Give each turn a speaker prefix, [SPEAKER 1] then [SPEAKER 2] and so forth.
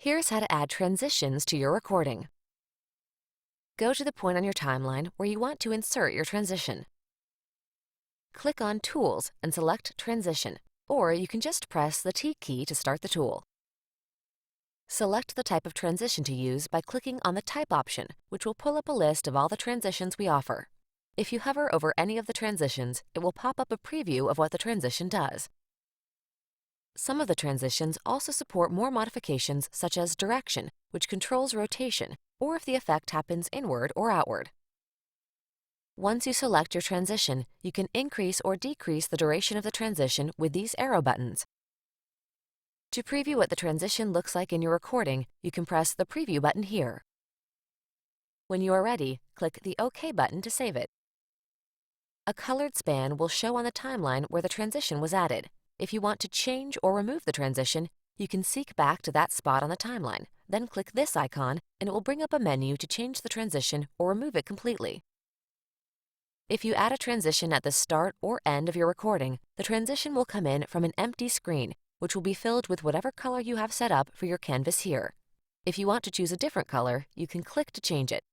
[SPEAKER 1] Here's how to add transitions to your recording. Go to the point on your timeline where you want to insert your transition. Click on Tools and select Transition, or you can just press the T key to start the tool. Select the type of transition to use by clicking on the Type option, which will pull up a list of all the transitions we offer. If you hover over any of the transitions, it will pop up a preview of what the transition does. Some of the transitions also support more modifications such as direction, which controls rotation, or if the effect happens inward or outward. Once you select your transition, you can increase or decrease the duration of the transition with these arrow buttons. To preview what the transition looks like in your recording, you can press the Preview button here. When you are ready, click the OK button to save it. A colored span will show on the timeline where the transition was added. If you want to change or remove the transition, you can seek back to that spot on the timeline, then click this icon and it will bring up a menu to change the transition or remove it completely. If you add a transition at the start or end of your recording, the transition will come in from an empty screen, which will be filled with whatever color you have set up for your canvas here. If you want to choose a different color, you can click to change it.